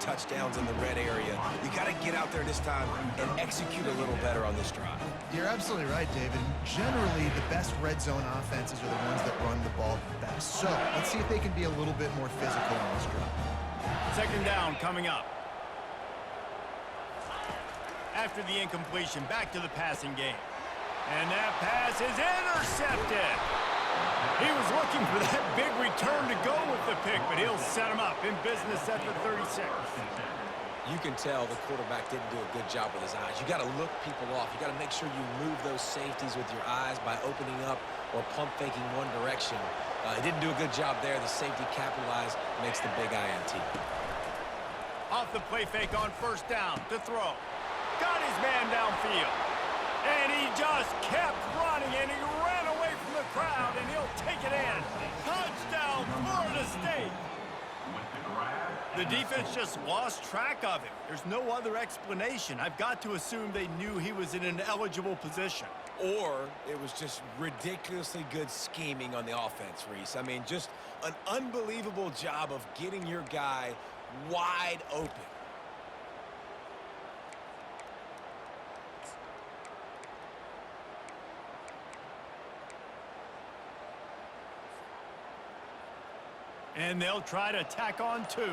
touchdowns in the red area. You got to get out there this time and execute a little better on this drive. You're absolutely right, David. Generally, the best red zone offenses are the ones that run the ball best. So let's see if they can be a little bit more physical on this drive. Second down coming up. After the incompletion, back to the passing game. And that pass is intercepted. He was looking for that big return to go with the pick, but he'll set him up in business at the 36. You can tell the quarterback didn't do a good job with his eyes. You got to look people off. You got to make sure you move those safeties with your eyes by opening up or pump faking one direction. He didn't do a good job there. The safety capitalized, makes the big INT. Off the play fake on first down to throw. Got his man downfield. And he just kept running, and he ran away from the crowd, and he'll take it in. Touchdown, Florida State. The defense just lost track of him. There's no other explanation. I've got to assume they knew he was in an eligible position. Or it was just ridiculously good scheming on the offense, Reese. I mean, just an unbelievable job of getting your guy wide open. And they'll try to tack on two.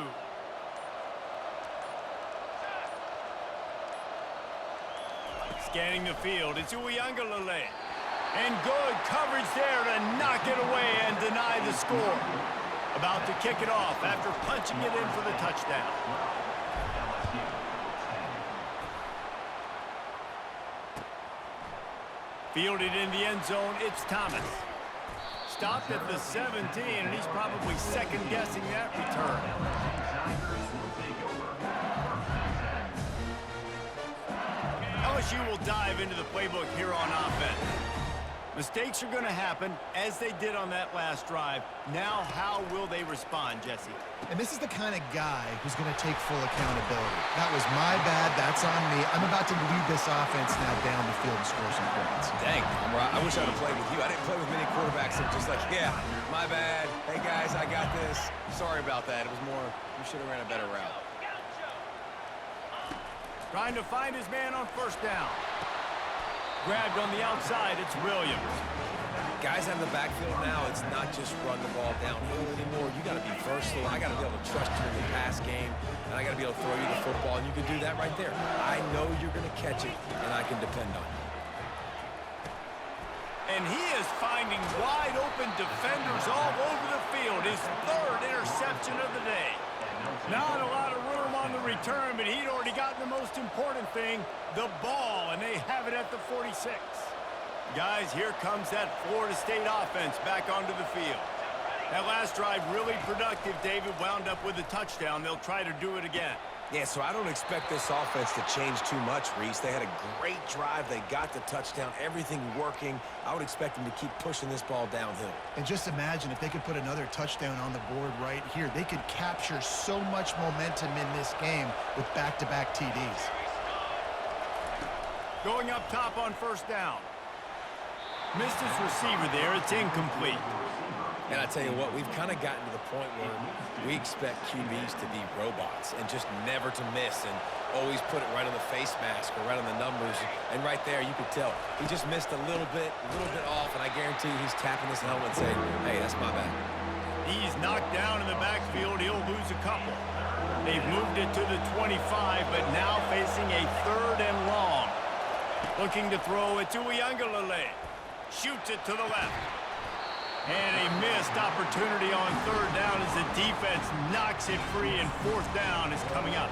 Scanning the field, it's Uiagalelei. And good coverage there to knock it away and deny the score. About to kick it off after punching it in for the touchdown. Fielded in the end zone, it's Thomas. Stopped at the 17, and he's probably second-guessing that return. LSU will dive into the playbook here on offense. Mistakes are going to happen, as they did on that last drive. Now, how will they respond, Jesse? And this is the kind of guy who's going to take full accountability. That was my bad. That's on me. I'm about to lead this offense now down the field and score some points. Dang, I wish I'd have played with you. I didn't play with many quarterbacks that were just like, yeah, my bad. Hey, guys, I got this. Sorry about that. It was more, you should have ran a better route. Trying to find his man on first down. Grabbed on the outside, it's Williams. Guys out of the backfield now, it's not just run the ball downhill anymore. You got to be versatile. I got to be able to trust you in the pass game, and I got to be able to throw you the football, and you can do that right there. I know you're going to catch it, and I can depend on you. And he is finding wide open defenders all over the field. His third interception of the day. Not a lot of room on the return, but he'd already gotten the most important thing, the ball, and they have it at the 46. Guys, here comes that Florida State offense back onto the field. That last drive really productive. David wound up with a touchdown. They'll try to do it again. Yeah, so I don't expect this offense to change too much, Reese. They had a great drive. They got the touchdown, everything working. I would expect them to keep pushing this ball downhill. And just imagine if they could put another touchdown on the board right here. They could capture so much momentum in this game with back-to-back TDs. Going up top on first down. Missed his receiver there. It's incomplete. And I tell you what, we've kind of gotten to the point where we expect QBs to be robots and just never to miss and always put it right on the face mask or right on the numbers. And right there, you could tell he just missed a little bit off, and I guarantee he's tapping his helmet and saying, hey, that's my bad. He's knocked down in the backfield. He'll lose a couple. They've moved it to the 25, but now facing a third and long. Looking to throw it to Uiagalelei. Shoots it to the left. And a missed opportunity on third down as the defense knocks it free, and fourth down is coming up.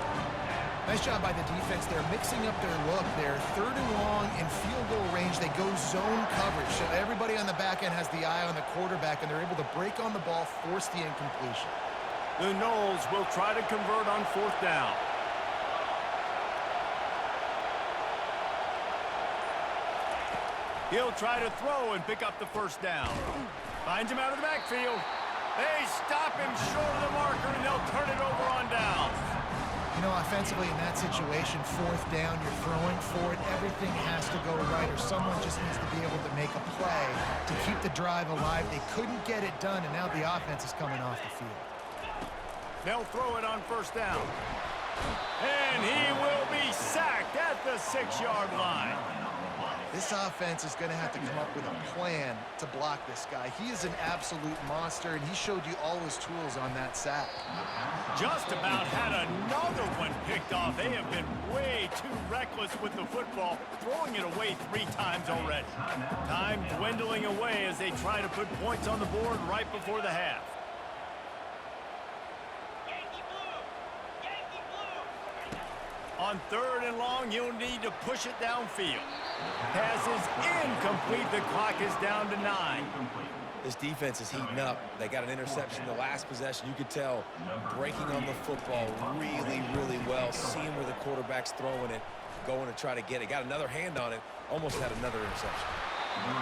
Nice job by the defense. They're mixing up their look. They're third and long in field goal range. They go zone coverage. So everybody on the back end has the eye on the quarterback, and they're able to break on the ball, force the incompletion. The Noles will try to convert on fourth down. He'll try to throw and pick up the first down. Finds him out of the backfield. They stop him short of the marker, and they'll turn it over on downs. You know, offensively in that situation, fourth down, you're throwing for it. Everything has to go right, or someone just needs to be able to make a play to keep the drive alive. They couldn't get it done, and now the offense is coming off the field. They'll throw it on first down. And he will be sacked at the 6-yard line. This offense is going to have to come up with a plan to block this guy. He is an absolute monster, and he showed you all his tools on that sack. Just about had another one picked off. They have been way too reckless with the football, throwing it away 3 times already. Time dwindling away as they try to put points on the board right before the half. On 3rd and long, you'll need to push it downfield. Pass is incomplete. The clock is down to 9. This defense is heating up. They got an interception the last possession. You could tell breaking on the football really, really well, seeing where the quarterback's throwing it, going to try to get it. Got another hand on it, almost had another interception.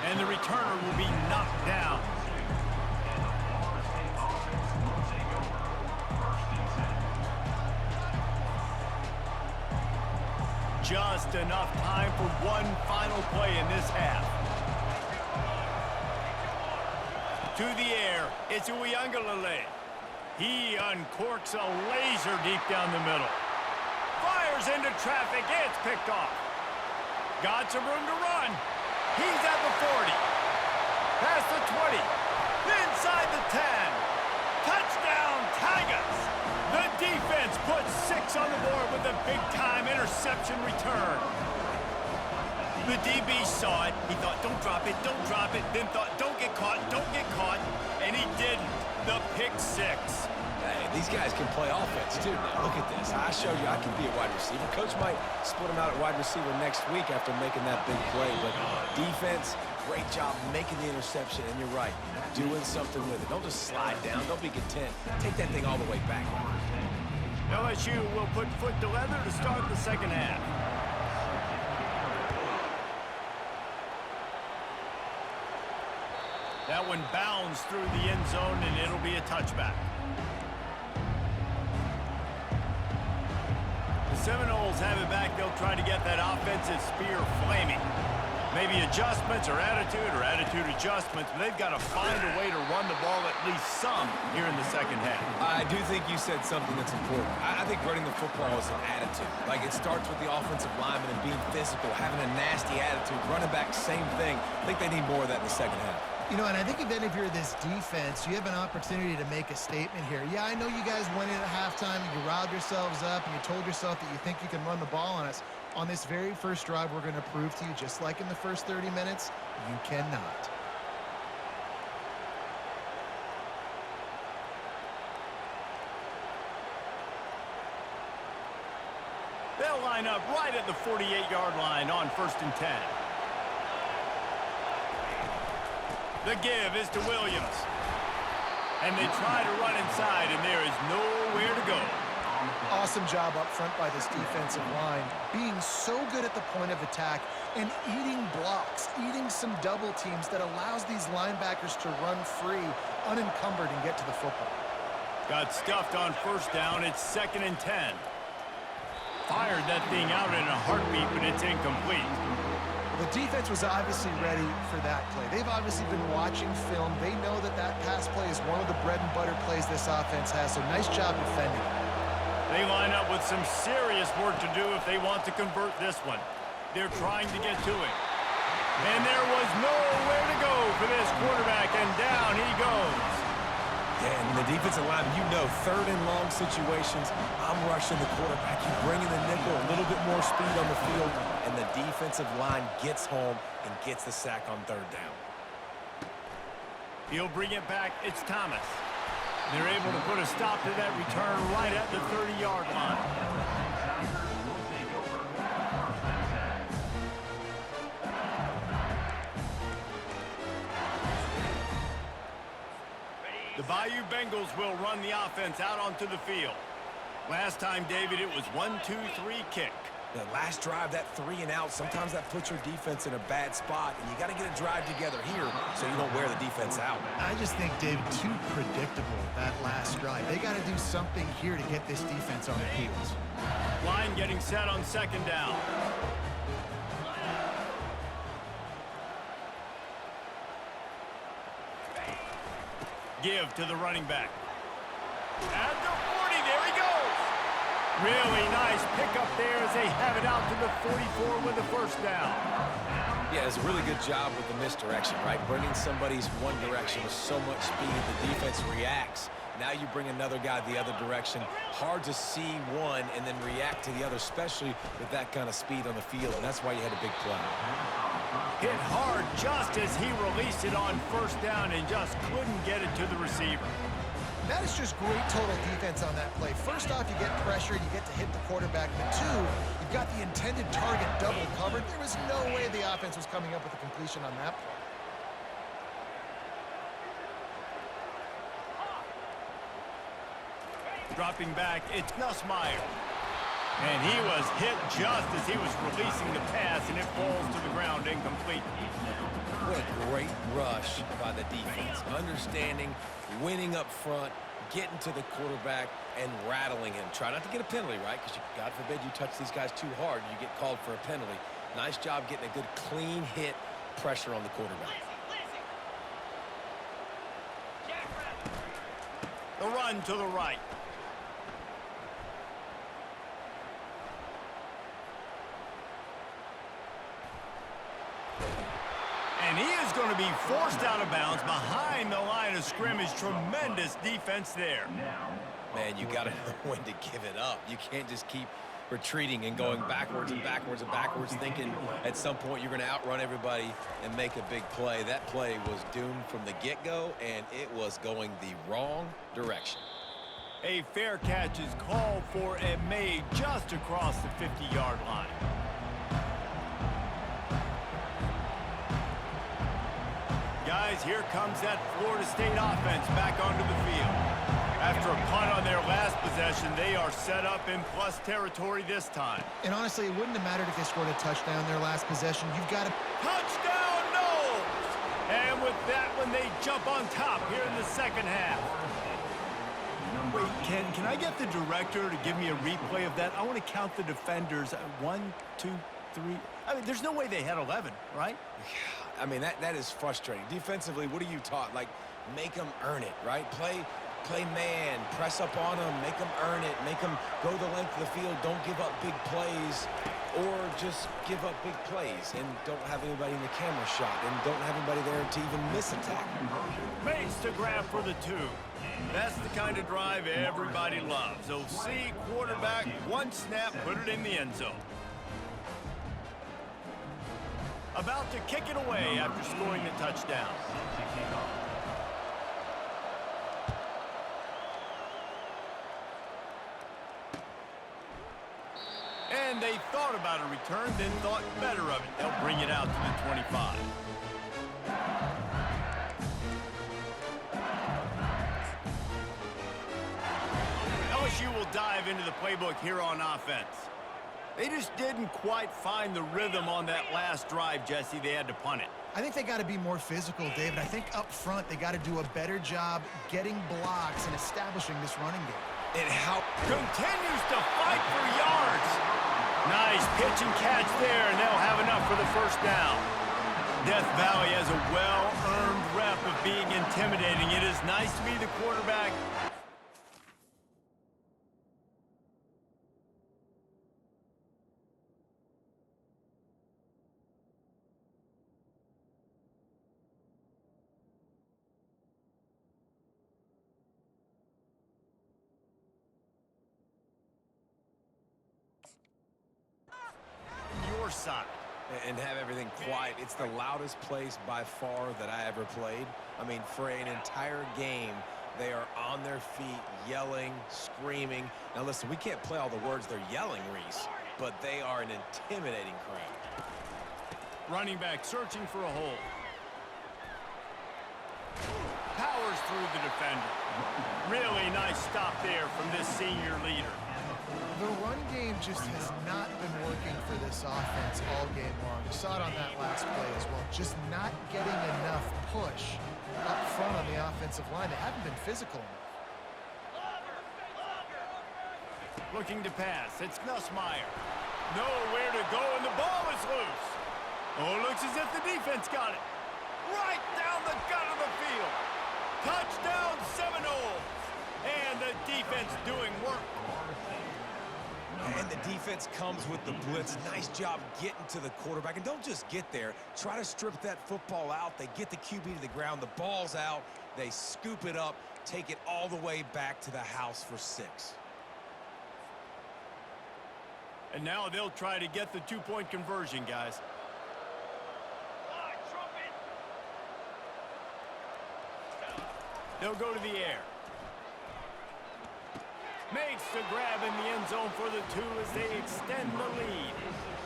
And the returner will be knocked down. Just enough time for one final play in this half. To the air, it's Uiagalelei. He uncorks a laser deep down the middle. Fires into traffic, it's picked off. Got some room to run. He's at the 40. Past the 20. Inside the 10. Touchdown, Tigers! The defense puts 6 on the board with a big-time interception return. The DB saw it. He thought, don't drop it, then thought, don't get caught, and he didn't. The pick 6. Hey, these guys can play offense, too. Now, look at this. I showed you I can be a wide receiver. Coach might split him out at wide receiver next week after making that big play, but defense, great job making the interception, and you're right, doing something with it. Don't just slide down. Don't be content. Take that thing all the way back. LSU will put foot to leather to start the second half. That one bounds through the end zone, and it'll be a touchback. The Seminoles have it back. They'll try to get that offensive spear flaming. Maybe adjustments or attitude adjustments, but they've got to find a way to run the ball at least some here in the second half. I do think you said something that's important. I think running the football is an attitude. Like, it starts with the offensive lineman and being physical, having a nasty attitude. Running back, same thing. I think they need more of that in the second half. You know, and I think even if you're this defense, you have an opportunity to make a statement here. Yeah, I know you guys went in at halftime and you riled yourselves up and you told yourself that you think you can run the ball on us. On this very first drive, we're going to prove to you, just like in the first 30 minutes, you cannot. They'll line up right at the 48-yard line on 1st and 10. The give is to Williams. And they try to run inside, and there is nowhere to go. Awesome job up front by this defensive line, being so good at the point of attack and eating blocks, eating some double teams that allows these linebackers to run free, unencumbered, and get to the football. Got stuffed on 1st down. It's 2nd and 10. Fired that thing out in a heartbeat, but it's incomplete. The defense was obviously ready for that play. They've obviously been watching film. They know that that pass play is one of the bread and butter plays this offense has, so nice job defending. They line up with some serious work to do if they want to convert this one. They're trying to get to it. And there was nowhere to go for this quarterback, and down he goes. Yeah, and the defensive line, you know, 3rd and long situations, I'm rushing the quarterback. You bring in the nickel, a little bit more speed on the field, and the defensive line gets home and gets the sack on 3rd down. He'll bring it back. It's Thomas. They're able to put a stop to that return right at the 30-yard line. The Bayou Bengals will run the offense out onto the field. Last time, David, it was 1-2-3 kick. The last drive, that 3 and out, sometimes that puts your defense in a bad spot, and you got to get a drive together here so you don't wear the defense out. I just think, David, too predictable, that last drive. They got to do something here to get this defense on their heels. Line getting set on 2nd down. Give to the running back. At the 40, there he goes. Really nice pickup there as they have it out to the 44 with a first down. Yeah, it's a really good job with the misdirection, right? Bringing somebody's one direction with so much speed, the defense reacts. Now you bring another guy the other direction. Hard to see one and then react to the other, especially with that kind of speed on the field, and that's why you had a big play. Hit hard just as he released it on first down and just couldn't get it to the receiver. That is just great total defense on that play. First off, you get pressure, you get to hit the quarterback. But two, you've got the intended target double covered. There was no way the offense was coming up with a completion on that play. Dropping back, it's Nussmeier. And he was hit just as he was releasing the pass, and it falls to the ground incomplete. What a great rush by the defense. Understanding, winning up front, getting to the quarterback, and rattling him. Try not to get a penalty, right? Because God forbid you touch these guys too hard, you get called for a penalty. Nice job getting a good clean hit, pressure on the quarterback. The run to the right. And he is going to be forced out of bounds behind the line of scrimmage. Tremendous defense there. Man, you got to know when to give it up. You can't just keep retreating and going backwards and backwards and backwards, thinking at some point you're going to outrun everybody and make a big play. That play was doomed from the get-go, and it was going the wrong direction. A fair catch is called for and made just across the 50-yard line. Guys, here comes that Florida State offense back onto the field. After a punt on their last possession, they are set up in plus territory this time. And honestly, it wouldn't have mattered if they scored a touchdown their last possession. You've got to... Touchdown, Knowles! And with that one, they jump on top here in the second half. Wait, can I get the director to give me a replay of that? I want to count the defenders. 1, 2, 3. I mean, there's no way they had 11, right? I mean, that is frustrating. Defensively, what are you taught? Like, make them earn it, right? Play man, press up on them, make them earn it, make them go the length of the field, don't give up big plays, or just give up big plays and don't have anybody in the camera shot and don't have anybody there to even miss a tackle. Bates to grab for the 2. That's the kind of drive everybody loves. OC, quarterback, one snap, put it in the end zone. About to kick it away after scoring the touchdown. And they thought about a return, then thought better of it. They'll bring it out to the 25. LSU will dive into the playbook here on offense. They just didn't quite find the rhythm on that last drive, Jesse. They had to punt it. I think they got to be more physical, David. I think up front they got to do a better job getting blocks and establishing this running game. And how Continues to fight for yards. Nice pitch and catch there, and they'll have enough for the first down. Death Valley has a well-earned rep of being intimidating. It is nice to be the quarterback. Side. and have everything quiet. It's the loudest place by far that I ever played. I mean, for an entire game, they are on their feet, yelling, screaming. Now, listen, we can't play all the words they're yelling, Reese, but they are an intimidating crowd. Running back searching for a hole. Powers through the defender. Really nice stop there from this senior leader. The run game just has not been working for this offense all game long. You saw it on that last play as well. Just not getting enough push up front on the offensive line. They haven't been physical enough. Looking to pass. It's Nussmeier. Nowhere to go, and the ball is loose. Oh, looks as if the defense got it. Right down the gut of the field. Touchdown, Seminoles. And the defense doing work. And the defense comes with the blitz. Nice job getting to the quarterback. And don't just get there. Try to strip that football out. They get the QB to the ground. The ball's out. They scoop it up, take it all the way back to the house for 6. And now they'll try to get the two-point conversion, guys. They'll go to the air. Makes the grab in the end zone for the 2 as they extend the lead.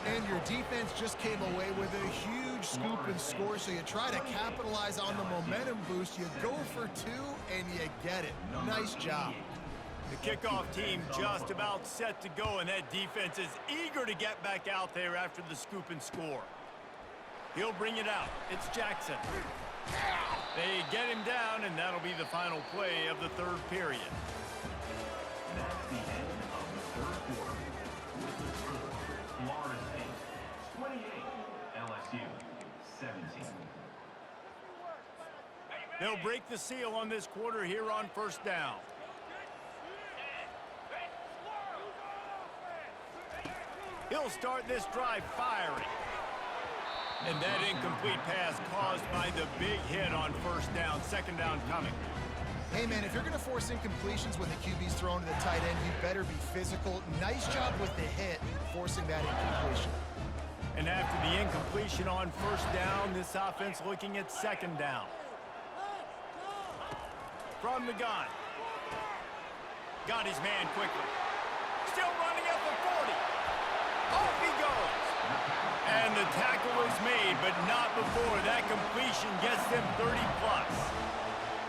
And your defense just came away with a huge scoop and score, so you try to capitalize on the momentum boost. You go for 2, and you get it. Nice job. The kickoff team just about set to go, and that defense is eager to get back out there after the scoop and score. He'll bring it out. It's Jackson. They get him down, and that'll be the final play of the 3rd period. That's the end of the 3rd quarter. With the score, Florida State 28, LSU 17. They'll break the seal on this quarter here on 1st down. He'll start this drive firing. And that incomplete pass caused by the big hit on 1st down. 2nd down coming. Hey, man, if you're going to force incompletions when the QB's thrown to the tight end, you better be physical. Nice job with the hit, forcing that incompletion. And after the incompletion on 1st down, this offense looking at 2nd down. From the gun. Got his man quickly. Still running at the 40. Off he goes. And the tackle is made, but not before that completion gets them 30+.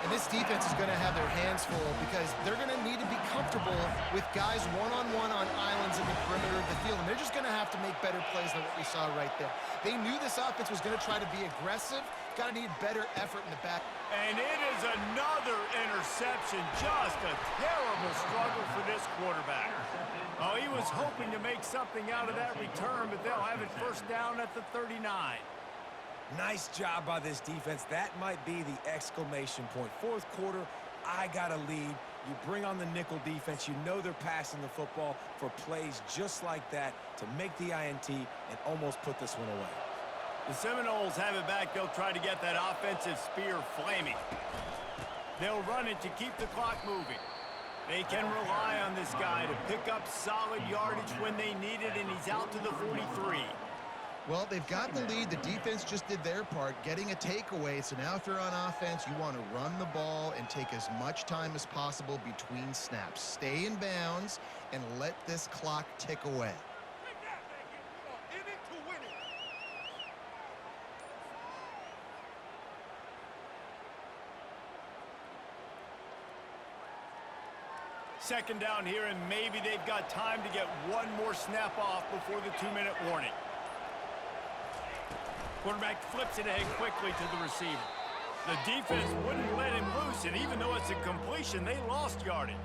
And this defense is going to have their hands full because they're going to need to be comfortable with guys one-on-one on islands in the perimeter of the field. And they're just going to have to make better plays than what we saw right there. They knew this offense was going to try to be aggressive. Got to need better effort in the back. And it is another interception. Just a terrible struggle for this quarterback. Oh, he was hoping to make something out of that return, but they'll have it 1st down at the 39. Nice job by this defense. That might be the exclamation point. 4th quarter, I got a lead. You bring on the nickel defense. You know they're passing the football for plays just like that to make the INT and almost put this one away. The Seminoles have it back. They'll try to get that offensive spear flaming. They'll run it to keep the clock moving. They can rely on this guy to pick up solid yardage when they need it, and he's out to the 43. Well, they've got the lead. The defense just did their part, getting a takeaway. So now if you're on offense, you want to run the ball and take as much time as possible between snaps. Stay in bounds and let this clock tick away. Second down here, and maybe they've got time to get one more snap off before the 2-minute warning. Quarterback flips it ahead quickly to the receiver. The defense wouldn't let him loose, and even though it's a completion, they lost yardage.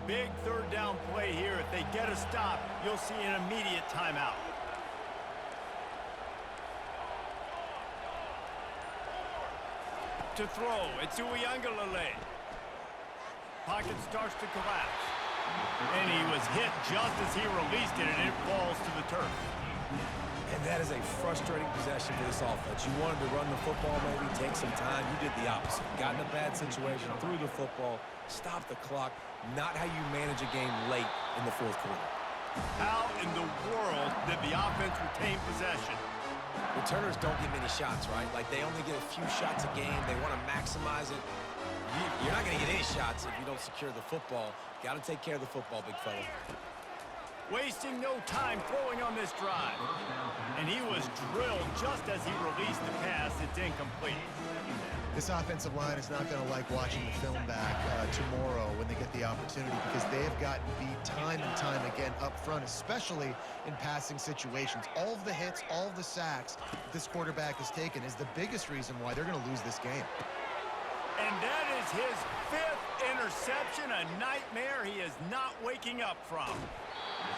Big 3rd down play here. If they get a stop, you'll see an immediate timeout. To throw, it's Uiagalelei. Pocket starts to collapse. And he was hit just as he released it, and it falls to the turf. And that is a frustrating possession for this offense. You wanted to run the football, maybe take some time. You did the opposite. Got in a bad situation, threw the football, stopped the clock. Not how you manage a game late in the 4th quarter. How in the world did the offense retain possession? Returners don't get many shots, right? Like, they only get a few shots a game. They want to maximize it. You're not going to get any shots if you don't secure the football. Got to take care of the football, big fella. Wasting no time throwing on this drive. And he was drilled just as he released the pass. It's incomplete. This offensive line is not going to like watching the film back tomorrow when they get the opportunity, because they have gotten beat time and time again up front, especially in passing situations. All of the hits, all of the sacks this quarterback has taken is the biggest reason why they're going to lose this game. And that is his 5th interception, a nightmare he is not waking up from.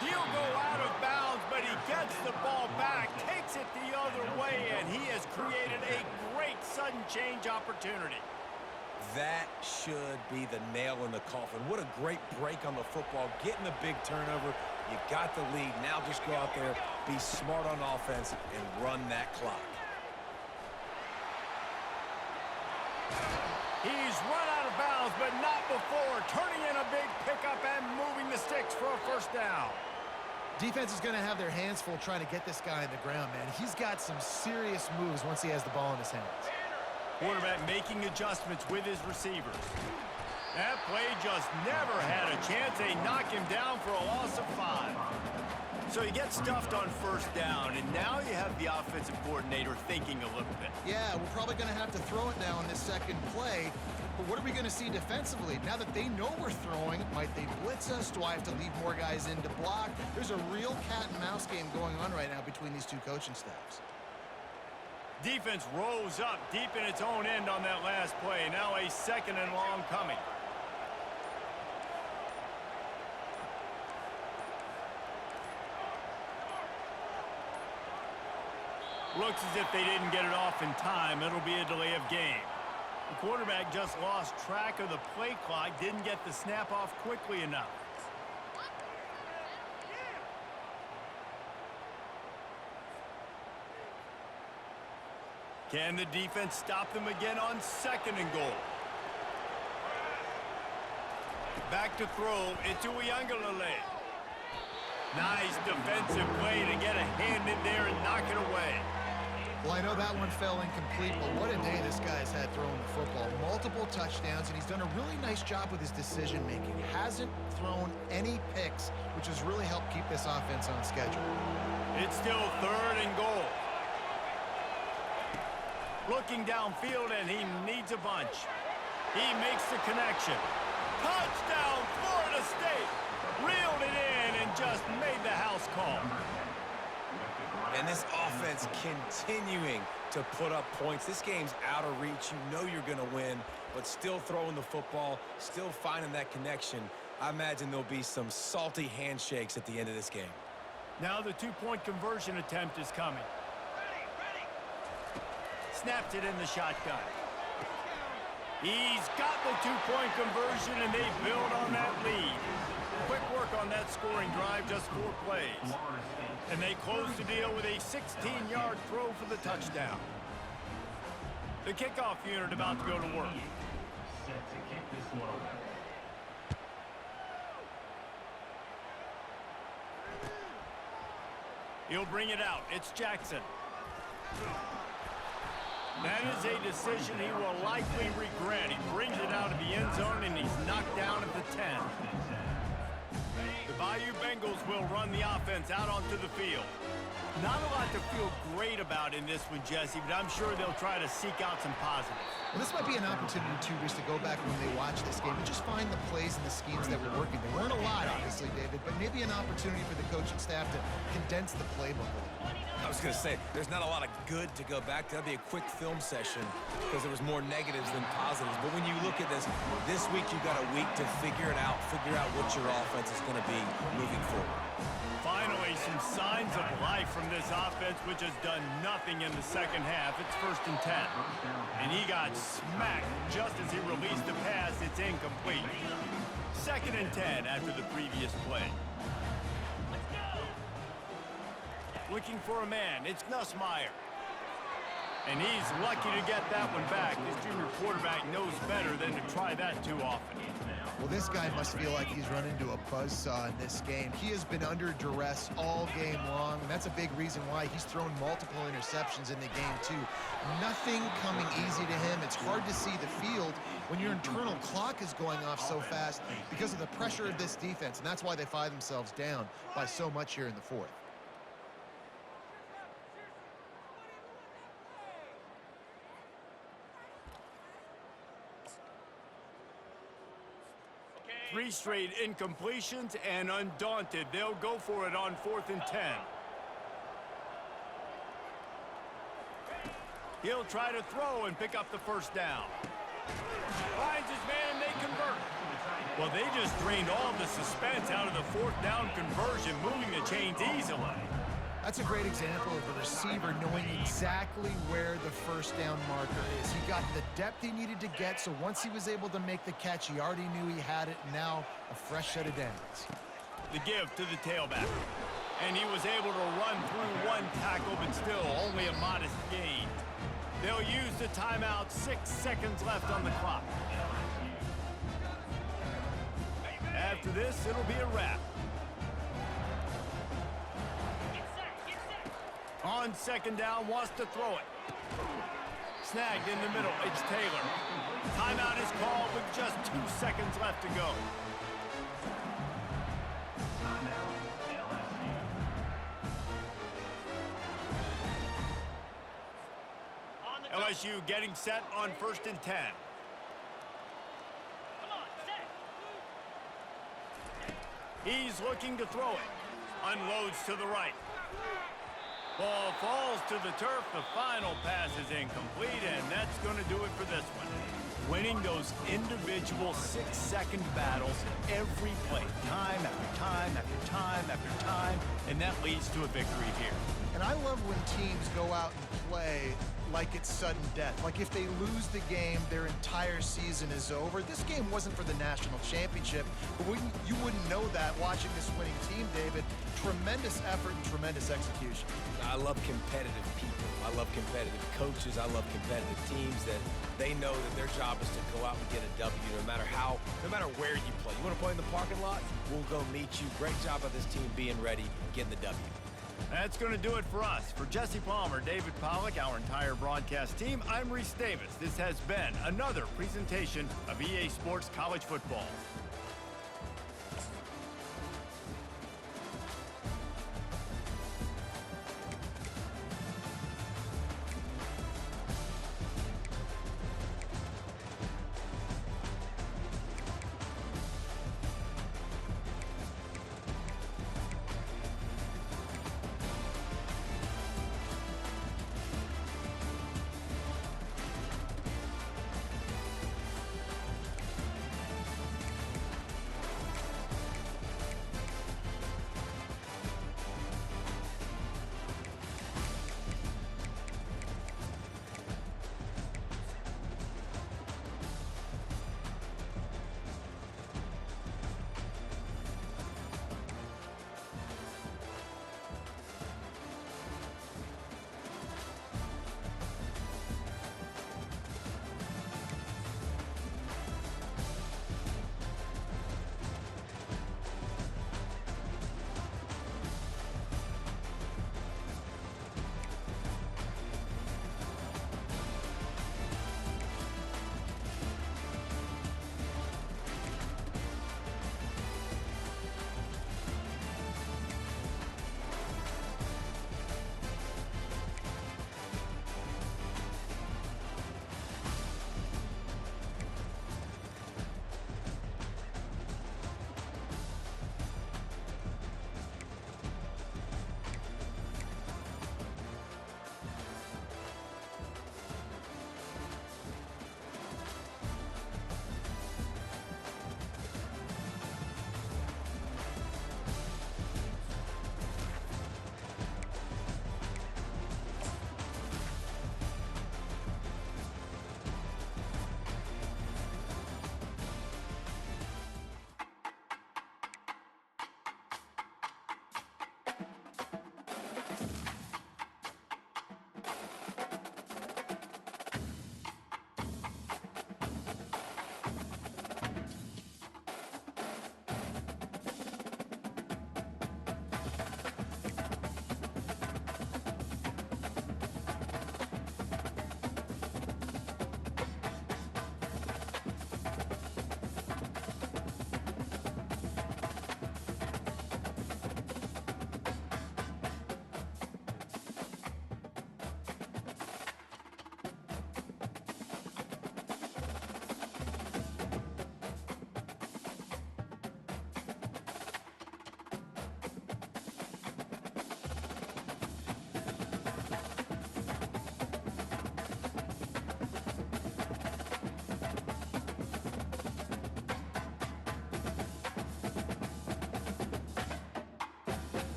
He'll go out of bounds, but he gets the ball back, takes it the other way, and he has created a great sudden change opportunity. That should be the nail in the coffin. What a great break on the football, getting the big turnover. You got the lead. Now just go out there, be smart on offense, and run that clock. He's run out of bounds, but not before. Turning in a big pickup and moving the sticks for a first down. Defense is going to have their hands full trying to get this guy on the ground, man. He's got some serious moves once he has the ball in his hands. Quarterback making adjustments with his receivers. That play just never had a chance. They knock him down for a loss of 5. So he gets stuffed on first down, and now you have the offensive coordinator thinking a little bit. Yeah, we're probably going to have to throw it now in this second play. But what are we going to see defensively? Now that they know we're throwing, might they blitz us? Do I have to leave more guys in to block? There's a real cat and mouse game going on right now between these two coaching staffs. Defense rose up deep in its own end on that last play. Now a second and long coming. Looks as if they didn't get it off in time. It'll be a delay of game. The quarterback just lost track of the play clock, didn't get the snap off quickly enough. Can the defense stop them again on second and goal? Back to throw. It's Uiagalelei. Nice defensive play to get a hand in there and knock it away. Well, I know that one fell incomplete, but what a day this guy's had throwing the football. Multiple touchdowns, and he's done a really nice job with his decision-making. Hasn't thrown any picks, which has really helped keep this offense on schedule. It's still third and goal. Looking downfield, and he needs a bunch. He makes the connection. Touchdown, Florida State! Reeled it in and just made the house call. And this offense continuing to put up points. This game's out of reach. You know you're going to win, but still throwing the football, still finding that connection. I imagine there'll be some salty handshakes at the end of this game. Now the two-point conversion attempt is coming. Snaps it in the shotgun. He's got the two-point conversion, and they build on that lead. Quick work on that scoring drive, just 4 plays. And they close the deal with a 16-yard throw for the touchdown. The kickoff unit about to go to work. Set to kick this one away. He'll bring it out. It's Jackson. That is a decision he will likely regret. He brings it out of the end zone, and he's knocked down at the 10. The Bayou Bengals will run the offense out onto the field. Not a lot to feel great about in this one, Jesse, but I'm sure they'll try to seek out some positives. Well, this might be an opportunity, too, just to go back when they watch this game and just find the plays and the schemes that were working. There weren't a lot, obviously, David, but maybe an opportunity for the coaching staff to condense the playbook a little. I was going to say, there's not a lot of good to go back to. That'd be a quick film session because there was more negatives than positives. But when you look at this week you've got a week to figure it out, figure out what your offense is going to be moving forward. Finally, some signs of life from this offense, which has done nothing in the second half. It's 1st and 10. And he got smacked just as he released the pass. It's incomplete. 2nd and 10 after the previous play. Looking for a man. It's Nussmeier. And he's lucky to get that one back. This junior quarterback knows better than to try that too often. Well, this guy must feel like he's run into a buzzsaw in this game. He has been under duress all game long, and that's a big reason why he's thrown multiple interceptions in the game, too. Nothing coming easy to him. It's hard to see the field when your internal clock is going off so fast because of the pressure of this defense, and that's why they find themselves down by so much here in the 4th. Three straight incompletions, and undaunted, they'll go for it on 4th and 10. He'll try to throw and pick up the first down. Finds his man, and they convert. Well, they just drained all the suspense out of the fourth down conversion, moving the chains easily. That's a great example of the receiver knowing exactly where the first down marker is. He got the depth he needed to get, so once he was able to make the catch, he already knew he had it. Now a fresh set of downs. The give to the tailback. And he was able to run through one tackle, but still only a modest gain. They'll use the timeout, 6 seconds left on the clock. After this, it'll be a wrap. On second down, wants to throw it. Snagged in the middle, it's Taylor. Timeout is called with just 2 seconds left to go. LSU getting set on 1st and 10. He's looking to throw it. Unloads to the right. Ball falls to the turf. The final pass is incomplete, and that's going to do it for this one. Winning those individual 6-second battles every play, time after time after time after time, and that leads to a victory here. And I love when teams go out and play like it's sudden death. Like if they lose the game, their entire season is over. This game wasn't for the national championship, but you wouldn't know that watching this winning team, David. Tremendous effort and tremendous execution. I love competitive people. I love competitive coaches. I love competitive teams that they know that their job is to go out and get a W no matter where you play. You want to play in the parking lot? We'll go meet you. Great job by this team being ready, getting the W. That's going to do it for us. For Jesse Palmer, David Pollack, our entire broadcast team, I'm Reese Davis. This has been another presentation of EA Sports College Football.